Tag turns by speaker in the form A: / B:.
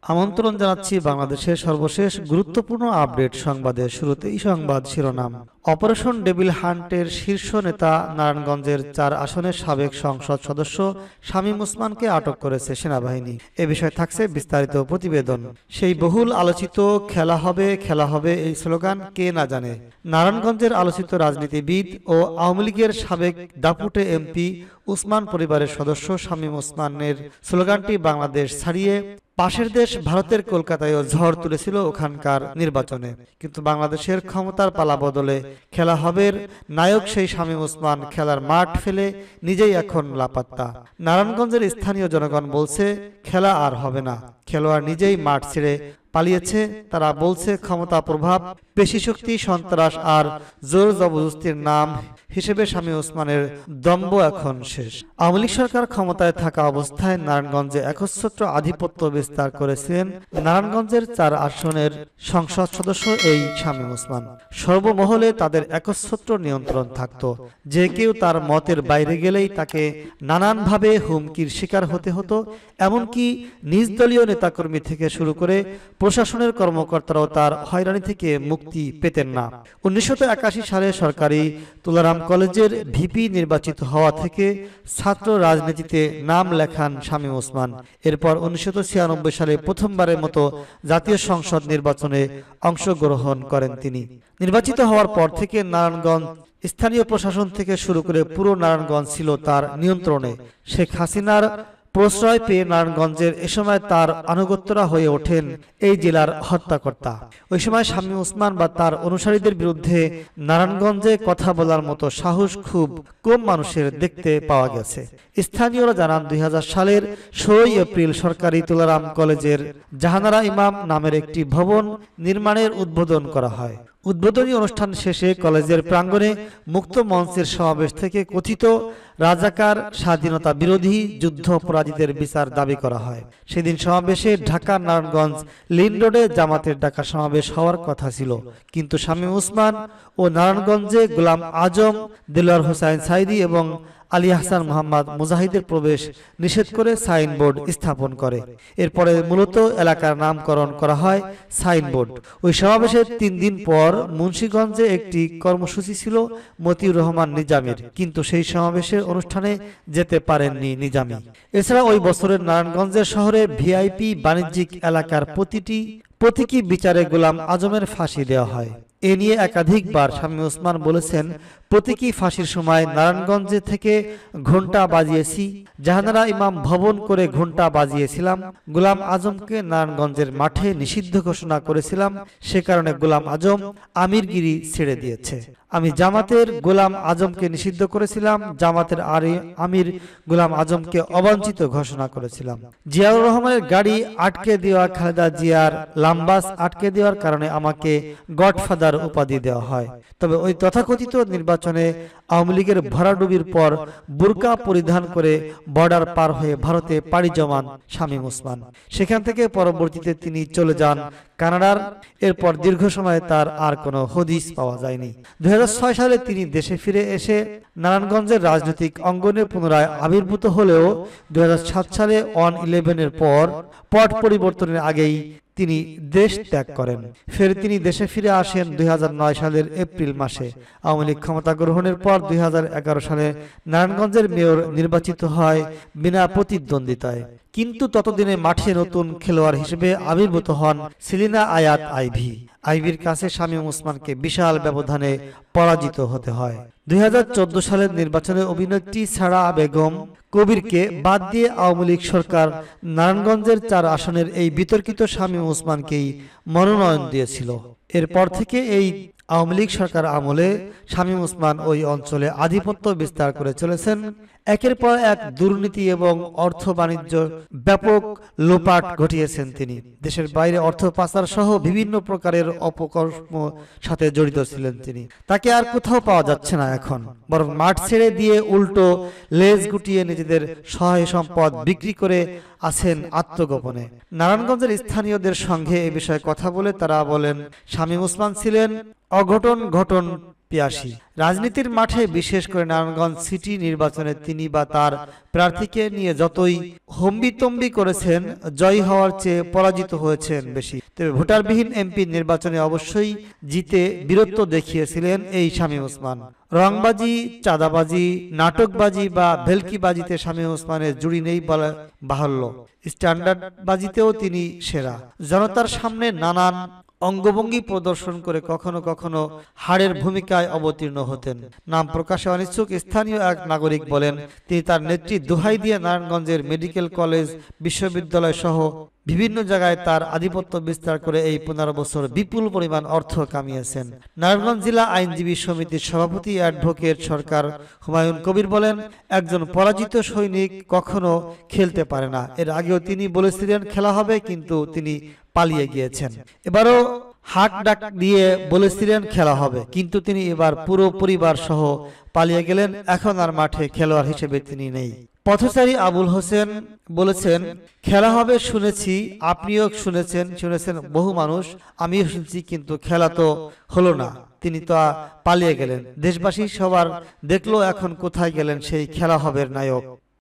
A: আমন্ত্রণ জানাচ্ছি বাংলাদেশের সর্বশেষ গুরুত্বপূর্ণ আপডেট সংবাদের শুরুতেই সংবাদ শিরোনাম। অপারেশন ডেভিল হান্টের শীর্ষ নেতা নারায়ণগঞ্জের ৪ আসনের সাবেক সংসদ সদস্য শামীম ওসমানকে আটক করেছে সেনাবাহিনী। এ বিষয়ে থাকছে বিস্তারিত প্রতিবেদন। সেই বহুল আলোচিত খেলা হবে এই স্লোগান কে না জানে। নারায়ণগঞ্জের আলোচিত রাজনীতিবিদ ও আওয়ামী লীগের সাবেক দাপুটে এমপি ওসমান পরিবারের সদস্য শামীম ওসমানের স্লোগানটি বাংলাদেশ ছাড়িয়ে পাশের দেশ ভারতের কলকাতায়ও ঝড় তুলেছিল ওখানকার নির্বাচনে। কিন্তু বাংলাদেশের ক্ষমতার পালা বদলে খেলা হবের নায়ক সেই শামীম ওসমান খেলার মাঠ ফেলে নিজেই এখন লাপাত্তা। নারায়ণগঞ্জের স্থানীয় জনগণ বলছে খেলা আর হবে না, খেলোয়াড় নিজেই মাঠ ছেড়ে পালিয়েছে। তারা বলছে ক্ষমতা, প্রভাব, পেশিশক্তি, সন্ত্রাস আর জোর জবরদস্তির নাম হিসেবে শামীম ওসমানের দম্ভ এখন শেষ। আওয়ামী লীগ সরকার ক্ষমতায় থাকা অবস্থায় নারায়ণগঞ্জে একচ্ছত্র আধিপত্য বিস্তার করেছিলেন নারায়ণগঞ্জের ৪ আসনের সংসদ সদস্য এই শামীম ওসমান। সর্বমহলে তাদের একচ্ছত্র নিয়ন্ত্রণ থাকত। যে কেউ তার মতের বাইরে গেলেই তাকে নানানভাবে হুমকির শিকার হতে হতো। এমনকি নিজ দলীয় নেতাকর্মী থেকে শুরু করে প্রশাসনের কর্মকর্তারাও তার হয়রানি থেকে মুক্তি পেতেন না। ১৯৮১ সালে সরকারি তুলারাম কলেজের ভিপি নির্বাচিত হওয়া থেকে ছাত্র রাজনীতিতে নাম লেখান শামীম ওসমান। এরপর ১৯৯৬ সালে প্রথমবারের মতো জাতীয় সংসদ নির্বাচনে অংশগ্রহণ করেন তিনি। নির্বাচিত হওয়ার পর থেকে নারায়ণগঞ্জ স্থানীয় প্রশাসন থেকে শুরু করে পুরো নারায়ণগঞ্জ ছিল তার নিয়ন্ত্রণে। শেখ হাসিনার প্রশ্রয় পেয়ে নারায়ণগঞ্জের এ সময় তার আনুগত্যরা হয়ে ওঠেন এই জেলার হত্যাকর্তা। ওই সময় শামীম ওসমান বা তার অনুসারীদের বিরুদ্ধে নারায়ণগঞ্জে কথা বলার মতো সাহস খুব কম মানুষের দেখতে পাওয়া গেছে। স্থানীয়রা জানান ২০০০ সালের ১৬ এপ্রিল সরকারি তুলারাম কলেজের জাহানারা ইমাম নামের একটি ভবন নির্মাণের উদ্বোধন করা হয়। উদ্বোধনী অনুষ্ঠান শেষে কলেজের প্রাঙ্গণে মুক্ত মঞ্চের সমাবেশ থেকে কথিত রাজাকার, স্বাধীনতা বিরোধী, যুদ্ধাপরাধীদের বিচার দাবি করা হয়। সেদিন সমাবেশে ঢাকার নারায়ণগঞ্জ লিংক রোডে জামাতের ডাকা সমাবেশ হওয়ার কথা ছিল, কিন্তু শামীম ওসমান ও নারায়ণগঞ্জে গোলাম আজম, দেলোয়ার হোসাইন সাঈদী এবং আলী হাসান মোহাম্মদ মুজাহিদের প্রবেশ নিষেধ করে সাইনবোর্ড স্থাপন করে। এরপরে মূলত এলাকার নামকরণ করা হয় সাইনবোর্ড। ওই সমাবেশের ৩ দিন পর মুন্সিগঞ্জে একটি কর্মসূচি ছিল মতিউর রহমান নিজামীর, কিন্তু সেই সমাবেশের অনুষ্ঠানে যেতে পারেননি নিজামী। এছাড়া ওই বছরের নারায়ণগঞ্জের শহরে ভিআইপি বাণিজ্যিক এলাকার প্রতীকী বিচারে গোলাম আজমের ফাঁসি দেওয়া হয়। এ নিয়ে একাধিকবার শামীম ওসমান বলেছেন, প্রতীকী ফাঁসির সময় নারায়ণগঞ্জে থেকে ঘণ্টা বাজিয়েছি, জাহানারা ইমাম ভবন করে ঘণ্টা বাজিয়েছিলাম, গোলাম আজমকে নারায়ণগঞ্জের মাঠে নিষিদ্ধ ঘোষণা করেছিলাম, সে কারণে গোলাম আজম আমিরগিরি ছেড়ে দিয়েছে। আমি জামাতের গোলাম আজমকে নিষিদ্ধ করেছিলাম, জামাতের আমির গোলাম আজমকে অবাঞ্ছিত ঘোষণা করেছিলাম। জিয়াউর রহমানের গাড়ি আটকে দেওয়া, খালেদা জিয়ার লাম্বাস আটকে দেওয়ার কারণে আমাকে গডফাদার উপাধি দেওয়া হয়। তবে ওই তথাকথিত নির্বাচনে আওয়ামী লীগের ভরাডুবির পর বুরকা পরিধান করে বর্ডার পার হয়ে ভারতে পাড়ি জমান শামীম ওসমান। সেখান থেকে পরবর্তীতে তিনি চলে যান কানাডার। এরপর দীর্ঘ সময় তার আর কোনো হদিস পাওয়া যায়নি। ২০০৬ সালে তিনি দেশে ফিরে এসে নারায়ণগঞ্জের রাজনৈতিক অঙ্গনে পুনরায় আবির্ভূত হলেও ২০০৭ সালে 1/11-এর পর পট পরিবর্তনের আগেই তিনি দেশ ত্যাগ করেন। ফের তিনি দেশে ফিরে আসেন ২০০৯ সালের এপ্রিল মাসে। আওয়ামী লীগ ক্ষমতা গ্রহণের পর ২০১১ সালে নারায়ণগঞ্জের মেয়র নির্বাচিত হয় বিনা প্রতিদ্বন্দ্বিতায়। কিন্তু ততদিনে মাঠে নতুন খেলোয়াড় হিসেবে আবির্ভূত হন সেলিনা আয়াত আইভী। আইভীর কাছে শামীম ওসমানকে বিশাল ব্যবধানে পরাজিত হতে হয়। ২০১৪ সালের নির্বাচনে অভিনেত্রী সারা বেগম কবিরকে বাদ দিয়ে আওয়ামী লীগ সরকার নারায়ণগঞ্জের ৪ আসনের এই বিতর্কিত শামীম ওসমানকেই মনোনয়ন দিয়েছিল। এরপর থেকে এই আওয়ামী লীগ সরকার আমলে শামীম ওসমান ওই অঞ্চলে আধিপত্য বিস্তার করে চলেছেন। একের পর এক দুর্নীতি এবং অর্থ বাণিজ্য ব্যাপক লোপাট ঘটিয়েছেন তিনি। দেশের বাইরে অর্থ পাচার সহ বিভিন্ন প্রকারের অপকর্ম সাথে জড়িত ছিলেন তিনি। তাকে আর কোথাও পাওয়া যাচ্ছে না এখন, বরং মাঠ ছেড়ে দিয়ে উল্টো লেজ গুটিয়ে নিজেদের সহায় সম্পদ বিক্রি করে আছেন আত্মগোপনে। নারায়ণগঞ্জের স্থানীয়দের সঙ্গে এ বিষয়ে কথা বলে তারা বলেন, শামীম ওসমান ছিলেন অঘটন পিয়াসী। রাজনীতির মাঠে বিশেষ করে নারায়ণগঞ্জ সিটি নির্বাচনে তিনি বা তার প্রার্থীকে নিয়ে যতই হম্বিতম্বি করেছেন, জয়ী হওয়ার চেয়ে পরাজিত হয়েছেন বেশি। তবে ভোটারবিহীন এমপি নির্বাচনে অবশ্যই জিতে বীরত্ব দেখিয়েছিলেন এই শামীম ওসমান। রংবাজি, চাঁদাবাজি, নাটকবাজি বা ভেলকিবাজিতে শামীম ওসমানের জুড়ি নেই বলা বাহুল্য। স্ট্যান্ডার্ডবাজিতেও তিনি সেরা। জনতার সামনে নানান অঙ্গভঙ্গি প্রদর্শন করে কখনো কখনো হাড়ের ভূমিকায় অবতীর্ণ হতেন। নাম প্রকাশে অনিচ্ছুক স্থানীয় এক নাগরিক বলেন, তিনি তার নেত্রী দোহাই দিয়ে নারায়ণগঞ্জের মেডিকেল কলেজ, বিশ্ববিদ্যালয় সহ বিভিন্ন জায়গায় তার আধিপত্য বিস্তার করে এই 15 বছর বিপুল পরিমাণ অর্থ কামিয়েছেন। নারায়ণগঞ্জ জেলা আইনজীবী সমিতির সভাপতি অ্যাডভোকেট সরকার হুমায়ুন কবির বলেন, একজন পরাজিত সৈনিক কখনো খেলতে পারে না। এর আগেও তিনি বলেছিলেন খেলা হবে, কিন্তু তিনি পালিয়ে গিয়েছেন। এবারও হাক ডাক দিয়ে বলেছিলেন খেলা হবে, কিন্তু তিনি এবার পুরো পরিবার সহ পালিয়ে গেলেন। এখন আর মাঠে খেলোয়াড় হিসেবে তিনি নেই। পথচারী আবুল হোসেন বলেছেন, খেলা হবে শুনেছি, আপনিও শুনেছেন বহু মানুষ, আমিও শুনছি, কিন্তু খেলা তো হলো না। তিনি তো পালিয়ে গেলেন। দেশবাসী সবার দেখলো, এখন কোথায় গেলেন সেই খেলা হবের নায়ক।